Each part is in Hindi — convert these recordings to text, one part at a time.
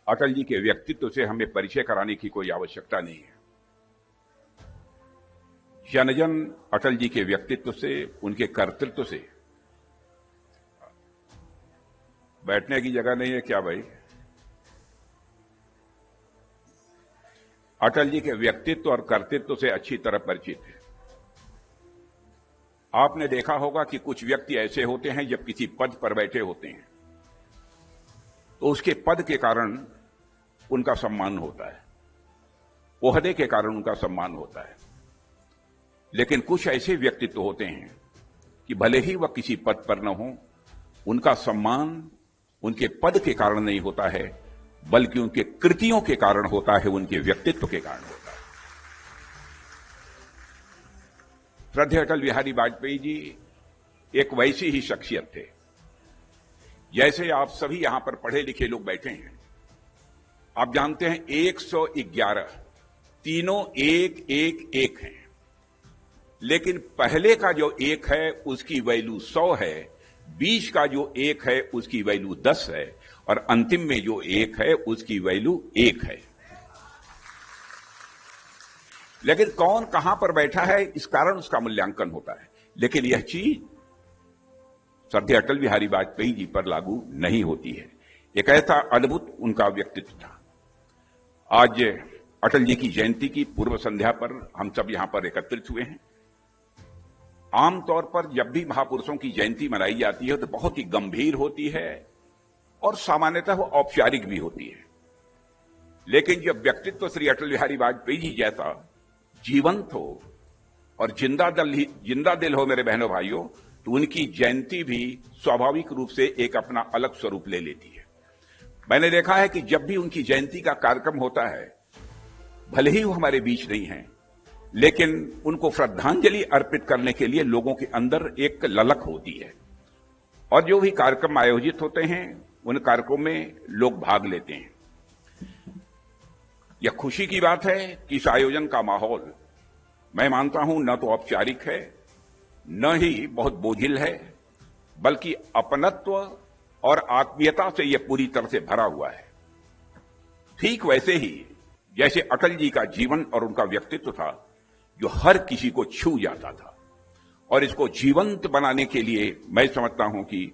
अटल जी के व्यक्तित्व से हमें परिचय कराने की कोई आवश्यकता नहीं है। जन जन अटल जी के व्यक्तित्व से, उनके कर्तृत्व से। बैठने की जगह नहीं है क्या भाई? अटल जी के व्यक्तित्व और कर्तृत्व से अच्छी तरह परिचित है। आपने देखा होगा कि कुछ व्यक्ति ऐसे होते हैं जब किसी पद पर बैठे होते हैं तो उसके पद के कारण उनका सम्मान होता है, ओहदे के कारण उनका सम्मान होता है। लेकिन कुछ ऐसे व्यक्तित्व होते हैं कि भले ही वह किसी पद पर न हो, उनका सम्मान उनके पद के कारण नहीं होता है, बल्कि उनके कृतियों के कारण होता है, उनके व्यक्तित्व के कारण होता है। श्रद्धेय अटल बिहारी वाजपेयी जी एक वैसी ही शख्सियत थे जैसे आप सभी यहां पर पढ़े लिखे लोग बैठे हैं। आप जानते हैं 111 तीनों एक एक एक हैं, लेकिन पहले का जो एक है उसकी वैल्यू 100 है, 20 का जो एक है उसकी वैल्यू 10 है, और अंतिम में जो एक है उसकी वैल्यू 1 है। लेकिन कौन कहां पर बैठा है इस कारण उसका मूल्यांकन होता है, लेकिन यह चीज श्रद्धेय अटल बिहारी वाजपेयी जी पर लागू नहीं होती है। एक ऐसा अद्भुत उनका व्यक्तित्व था। आज अटल जी की जयंती की पूर्व संध्या पर हम सब यहां पर एकत्रित हुए हैं। आमतौर पर जब भी महापुरुषों की जयंती मनाई जाती है तो बहुत ही गंभीर होती है और सामान्यतः वो औपचारिक भी होती है। लेकिन जब व्यक्तित्व श्री अटल बिहारी वाजपेयी जी जैसा जीवंत हो और जिंदा दिल हो मेरे बहनों भाइयों, तो उनकी जयंती भी स्वाभाविक रूप से एक अपना अलग स्वरूप ले लेती है। मैंने देखा है कि जब भी उनकी जयंती का कार्यक्रम होता है, भले ही वो हमारे बीच नहीं है, लेकिन उनको श्रद्धांजलि अर्पित करने के लिए लोगों के अंदर एक ललक होती है, और जो भी कार्यक्रम आयोजित होते हैं उन कार्यक्रमों में लोग भाग लेते हैं। यह खुशी की बात है कि इस आयोजन का माहौल, मैं मानता हूं, न तो औपचारिक है न ही बहुत बोझिल है, बल्कि अपनत्व और आत्मीयता से यह पूरी तरह से भरा हुआ है। ठीक वैसे ही जैसे अटल जी का जीवन और उनका व्यक्तित्व था जो हर किसी को छू जाता था, और इसको जीवंत बनाने के लिए मैं समझता हूं कि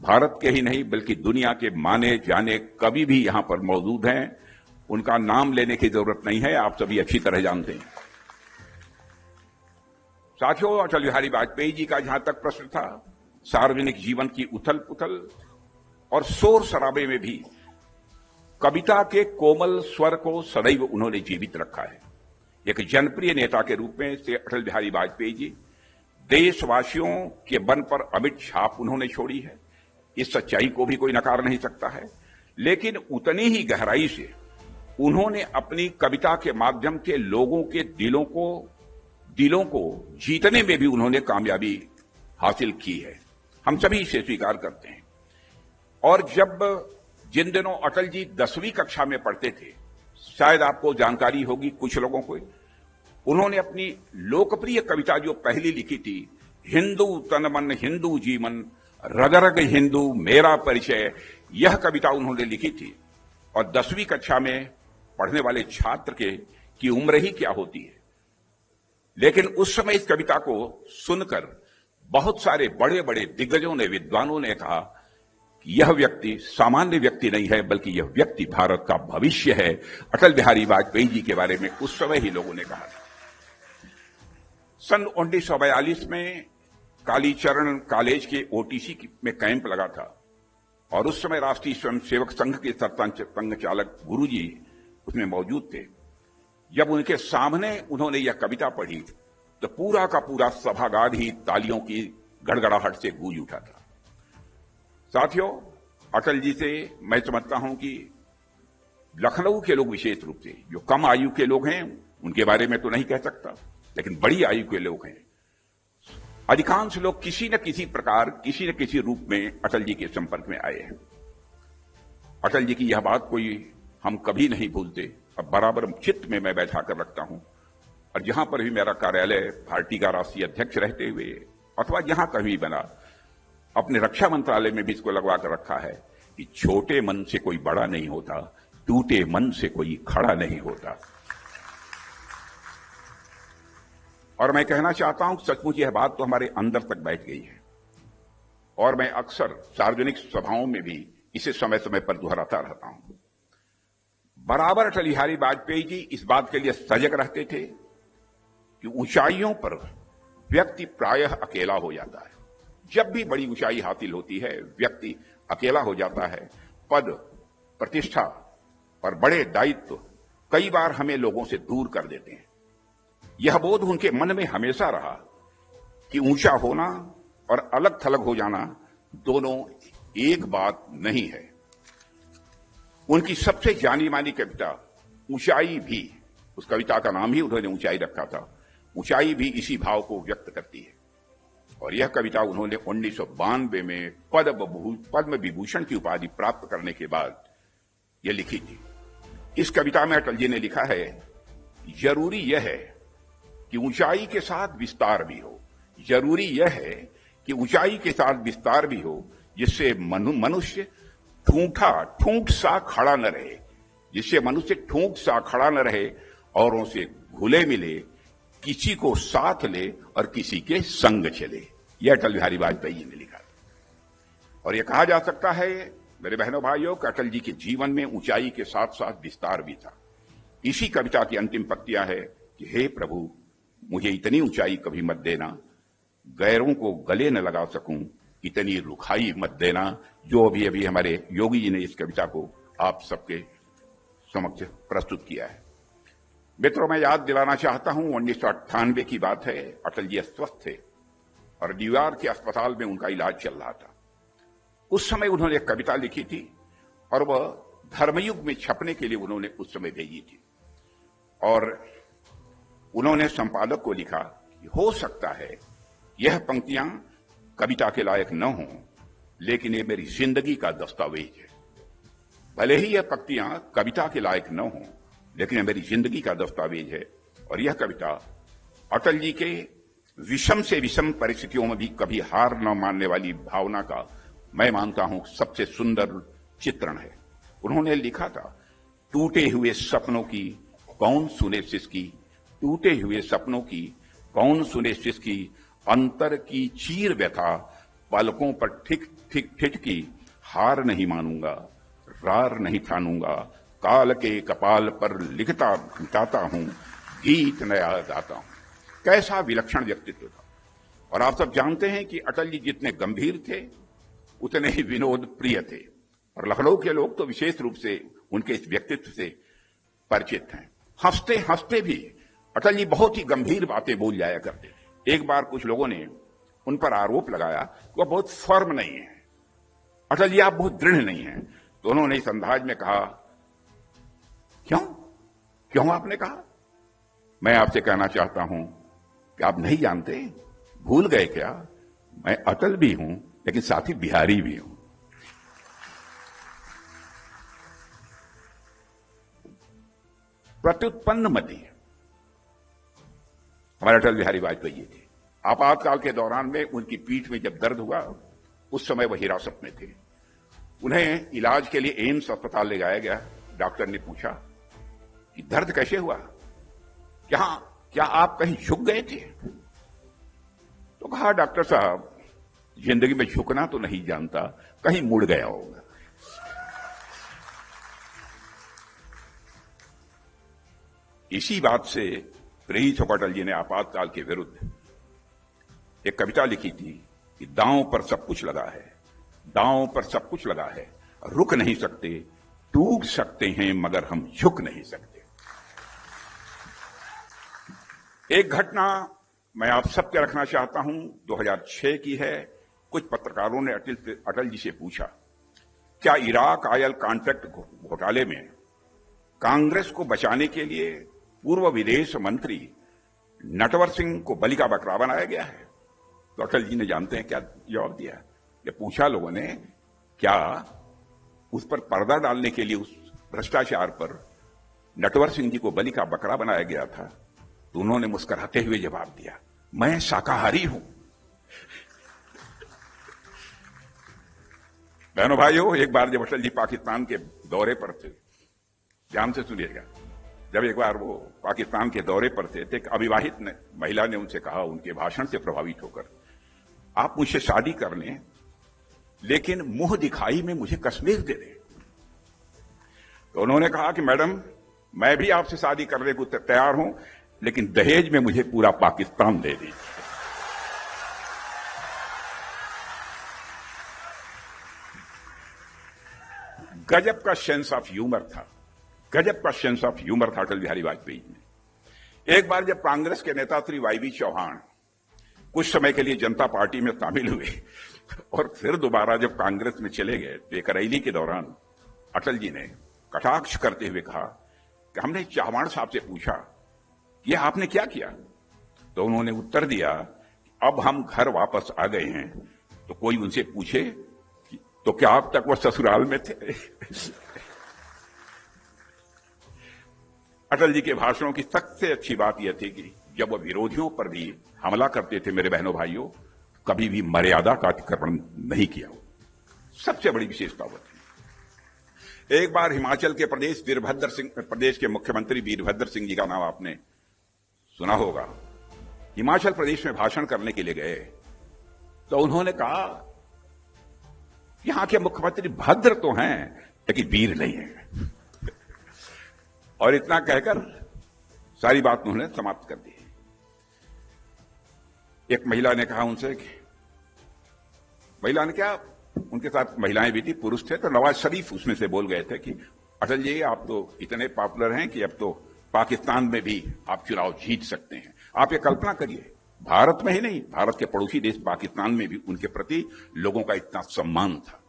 भारत के ही नहीं बल्कि दुनिया के माने जाने कवि भी यहां पर मौजूद हैं। उनका नाम लेने की जरूरत नहीं है, आप सभी अच्छी तरह जानते हैं। साथियों, अटल बिहारी वाजपेयी जी का जहां तक प्रश्न था, सार्वजनिक जीवन की उथल पुथल और शोर शराबे में भी कविता के कोमल स्वर को सदैव उन्होंने जीवित रखा है। एक जनप्रिय नेता के रूप में श्री अटल बिहारी वाजपेयी जी देशवासियों के मन पर अमिट छाप उन्होंने छोड़ी है। इस सच्चाई को भी कोई नकार नहीं सकता है, लेकिन उतनी ही गहराई से उन्होंने अपनी कविता के माध्यम से लोगों के दिलों को जीतने में भी उन्होंने कामयाबी हासिल की है। हम सभी इसे स्वीकार करते हैं। और जिन दिनों अटल जी 10वीं कक्षा में पढ़ते थे, शायद आपको जानकारी होगी कुछ लोगों को, उन्होंने अपनी लोकप्रिय कविता जो पहली लिखी थी, हिंदू तन मन हिंदू जीवन रग रग हिंदू मेरा परिचय, यह कविता उन्होंने लिखी थी। और 10वीं कक्षा में पढ़ने वाले छात्र की उम्र ही क्या होती है, लेकिन उस समय इस कविता को सुनकर बहुत सारे बड़े बड़े दिग्गजों ने, विद्वानों ने कहा कि यह व्यक्ति सामान्य व्यक्ति नहीं है, बल्कि यह व्यक्ति भारत का भविष्य है। अटल बिहारी वाजपेयी जी के बारे में उस समय ही लोगों ने कहा था। सन 1942 में कालीचरण कॉलेज के ओटीसी में कैंप लगा था, और उस समय राष्ट्रीय स्वयंसेवक संघ के सरपंच संघ चालक गुरुजी उसमें मौजूद थे। जब उनके सामने उन्होंने यह कविता पढ़ी तो पूरा का पूरा सभागार ही तालियों की गड़गड़ाहट से गूंज उठा था। साथियों, अटल जी से मैं समझता हूं कि लखनऊ के लोग विशेष रूप से, जो कम आयु के लोग हैं उनके बारे में तो नहीं कह सकता, लेकिन बड़ी आयु के लोग हैं, अधिकांश लोग किसी न किसी प्रकार, किसी न किसी रूप में अटल जी के संपर्क में आए हैं। अटल जी की यह बात कोई हम कभी नहीं भूलते, और बराबर चित्त में मैं बैठा कर रखता हूं। और जहां पर भी मेरा कार्यालय पार्टी का राष्ट्रीय अध्यक्ष रहते हुए अथवा जहां कभी बना, अपने रक्षा मंत्रालय में भी इसको लगवा कर रखा है कि छोटे मन से कोई बड़ा नहीं होता, टूटे मन से कोई खड़ा नहीं होता। और मैं कहना चाहता हूं, सचमुच यह बात तो हमारे अंदर तक बैठ गई है और मैं अक्सर सार्वजनिक सभाओं में भी इसे समय समय पर दोहराता रहता हूं। बराबर अटल बिहारी वाजपेयी जी इस बात के लिए सजग रहते थे कि ऊंचाइयों पर व्यक्ति प्रायः अकेला हो जाता है। जब भी बड़ी ऊंचाई हासिल होती है व्यक्ति अकेला हो जाता है। पद, प्रतिष्ठा और बड़े दायित्व कई बार हमें लोगों से दूर कर देते हैं। यह बोध उनके मन में हमेशा रहा कि ऊंचा होना और अलग थलग हो जाना दोनों एक बात नहीं है। उनकी सबसे जानी मानी कविता ऊंचाई भी, उस कविता का नाम ही उन्होंने ऊंचाई रखा था, ऊंचाई भी इसी भाव को व्यक्त करती है। और यह कविता उन्होंने 1992 में पद्म विभूषण की उपाधि प्राप्त करने के बाद यह लिखी थी। इस कविता में अटल जी ने लिखा है, जरूरी यह है कि ऊंचाई के साथ विस्तार भी हो। जरूरी यह है कि ऊंचाई के साथ विस्तार भी हो, जिससे मनुष्य ठूंठ सा खड़ा न रहे, जिससे मनुष्य ठूंठ सा खड़ा न रहे, औरों से घुले मिले, किसी को साथ ले और किसी के संग चले। यह अटल बिहारी वाजपेयी जी ने लिखा। और यह कहा जा सकता है मेरे बहनों भाइयों कि अटल जी के जीवन में ऊंचाई के साथ साथ विस्तार भी था। इसी कविता की अंतिम पंक्तियां है कि हे प्रभु, मुझे इतनी ऊंचाई कभी मत देना, गैरों को गले न लगा सकूं, इतनी रुखाई मत देना। जो अभी अभी हमारे योगी जी ने इस कविता को आप सबके समक्ष प्रस्तुत किया है। मित्रों, मैं याद दिलाना चाहता हूं 1998 की बात है। अटल जी अस्वस्थ थे और न्यूयॉर्क के अस्पताल में उनका इलाज चल रहा था। उस समय उन्होंने एक कविता लिखी थी और वह धर्मयुग में छपने के लिए उन्होंने उस समय भेजी थी। और उन्होंने संपादक को लिखा कि हो सकता है यह पंक्तियां कविता के लायक न हों, लेकिन ये मेरी जिंदगी का दस्तावेज है। भले ही यह पंक्तियां कविता के लायक न हों, लेकिन यह मेरी जिंदगी का दस्तावेज है। और यह कविता अटल जी के विषम से विषम परिस्थितियों में भी कभी हार न मानने वाली भावना का मैं मानता हूं सबसे सुंदर चित्रण है। उन्होंने लिखा था, टूटे हुए सपनों की कौन सुने सिसकी, टूटे हुए सपनों की कौन सुने सिसकी, अंतर की चीर व्यथा पलकों पर ठिक ठिक ठिठकी, हार नहीं मानूंगा, रार नहीं ठानूंगा, काल के कपाल पर लिखता मिटाता हूं, गीत नया गाता हूं। कैसा विलक्षण व्यक्तित्व था। और आप सब जानते हैं कि अटल जी जितने गंभीर थे उतने ही विनोद प्रिय थे। और लखनऊ के लोग तो विशेष रूप से उनके इस व्यक्तित्व से परिचित हैं। हंसते हंसते भी अटल जी बहुत ही गंभीर बातें बोल जाया करते थे। एक बार कुछ लोगों ने उन पर आरोप लगाया कि वह बहुत फर्म नहीं है, अटल जी आप बहुत दृढ़ नहीं हैं। तो उन्होंने इस अंदाज में कहा, क्यों आपने कहा? मैं आपसे कहना चाहता हूं कि आप नहीं जानते, भूल गए क्या, मैं अटल भी हूं लेकिन साथ ही बिहारी भी हूं। प्रत्युत्पन्न मति हमारे अटल बिहारी वाजपेयी जी थे। आपातकाल के दौरान में उनकी पीठ में जब दर्द हुआ, उस समय वह हिरासत में थे। उन्हें इलाज के लिए एम्स अस्पताल ले जाया गया। डॉक्टर ने पूछा कि दर्द कैसे हुआ, क्या आप कहीं झुक गए थे? तो कहा, डॉक्टर साहब जिंदगी में झुकना तो नहीं जानता, कहीं मुड़ गया होगा। इसी बात से प्रेरित होकर अटल जी ने आपातकाल के विरुद्ध एक कविता लिखी थी कि दांव पर सब कुछ लगा है, दांव पर सब कुछ लगा है, रुक नहीं सकते, टूट सकते हैं मगर हम झुक नहीं सकते। एक घटना मैं आप सबके रखना चाहता हूं, 2006 की है। कुछ पत्रकारों ने अटल जी से पूछा, क्या इराक ऑयल कॉन्ट्रैक्ट घोटाले में कांग्रेस को बचाने के लिए पूर्व विदेश मंत्री नटवर सिंह को बलि का बकरा बनाया गया है? तो अटल जी ने जानते हैं क्या जवाब दिया? ये पूछा लोगों ने, क्या उस पर पर्दा डालने के लिए उस भ्रष्टाचार पर नटवर सिंह जी को बलि का बकरा बनाया गया था? तो उन्होंने मुस्कुराते हुए जवाब दिया, मैं शाकाहारी हूं। बहनों भाइयों, एक बार जब अटल जी पाकिस्तान के दौरे पर थे ध्यान से सुनिएगा। जब एक बार वो पाकिस्तान के दौरे पर थे, एक अविवाहित महिला ने उनसे कहा, उनके भाषण से प्रभावित होकर, आप मुझसे शादी कर लें लेकिन मुंह दिखाई में मुझे कश्मीर दे दें। तो उन्होंने कहा कि मैडम, मैं भी आपसे शादी करने को तैयार हूं, लेकिन दहेज में मुझे पूरा पाकिस्तान दे दीजिए। गजब का सेंस ऑफ ह्यूमर था, गजब का सेंस ऑफ ह्यूमर था अटल बिहारी वाजपेयी में। एक बार जब कांग्रेस के नेता श्री वाईवी चौहान कुछ समय के लिए जनता पार्टी में शामिल हुए और फिर दोबारा जब कांग्रेस में चले गए, तो एक रैली के दौरान अटल जी ने कटाक्ष करते हुए कहा कि हमने चौहान साहब से पूछा कि आपने क्या किया, तो उन्होंने उत्तर दिया, अब हम घर वापस आ गए हैं, तो कोई उनसे पूछे तो क्या अब तक वो ससुराल में थे। अटल जी के भाषणों की सबसे अच्छी बात यह थी कि जब वो विरोधियों पर भी हमला करते थे, मेरे बहनों भाइयों, कभी भी मर्यादा का अतिक्रमण नहीं किया। सबसे बड़ी विशेषता वो थी। एक बार हिमाचल के प्रदेश के मुख्यमंत्री वीरभद्र सिंह जी का नाम आपने सुना होगा। हिमाचल प्रदेश में भाषण करने के लिए गए, तो उन्होंने कहा, यहां के मुख्यमंत्री भद्र तो हैं लेकिन वीर नहीं है। और इतना कहकर सारी बात उन्होंने समाप्त कर दी। एक महिला ने कहा उनसे कि महिला ने क्या, उनके साथ महिलाएं भी थी, पुरुष थे, तो नवाज शरीफ उसमें से बोल गए थे कि अटल जी, आप तो इतने पॉपुलर हैं कि अब तो पाकिस्तान में भी आप चुनाव जीत सकते हैं। आप ये कल्पना करिए, भारत में ही नहीं, भारत के पड़ोसी देश पाकिस्तान में भी उनके प्रति लोगों का इतना सम्मान था,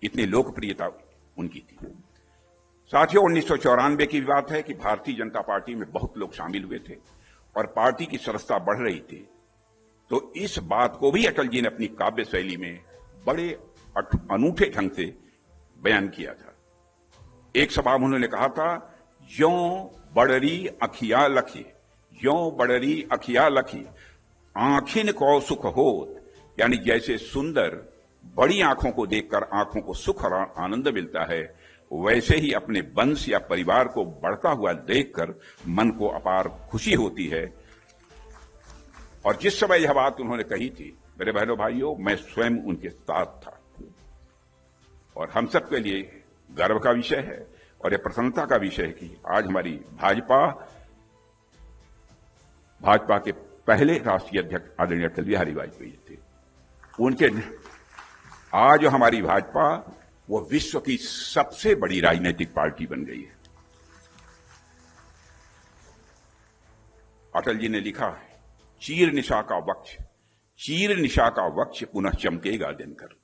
इतनी लोकप्रियता उनकी थी। साथियों, 1994 की बात है कि भारतीय जनता पार्टी में बहुत लोग शामिल हुए थे और पार्टी की सदस्यता बढ़ रही थी। तो इस बात को भी अटल जी ने अपनी काव्य शैली में बड़े अनूठे ढंग से बयान किया था। एक सभा में उन्होंने कहा था, ज्यों बड़री अखिया लखी, ज्यों बड़री अखिया लखी, आंखिन को सुख होत, यानी जैसे सुंदर बड़ी आंखों को देखकर आंखों को सुख और आनंद मिलता है, वैसे ही अपने वंश या परिवार को बढ़ता हुआ देखकर मन को अपार खुशी होती है। और जिस समय यह बात उन्होंने कही थी, मेरे बहनों भाइयों, मैं स्वयं उनके साथ था। और हम सब के लिए गर्व का विषय है और यह प्रसन्नता का विषय है कि आज हमारी भाजपा के पहले राष्ट्रीय अध्यक्ष आदरणीय अटल बिहारी वाजपेयी थे। उनके आज हमारी भाजपा वो विश्व की सबसे बड़ी राजनीतिक पार्टी बन गई है। अटल जी ने लिखा है, चीर निशा का वक्ष, चीर निशा का वक्ष पुनः चमकेगा दिनकर,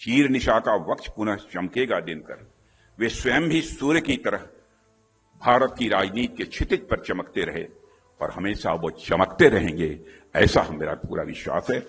चीर निशा का वक्ष पुनः चमकेगा दिनकर। वे स्वयं भी सूर्य की तरह भारत की राजनीति के क्षितिज पर चमकते रहे और हमेशा वो चमकते रहेंगे, ऐसा मेरा पूरा विश्वास है।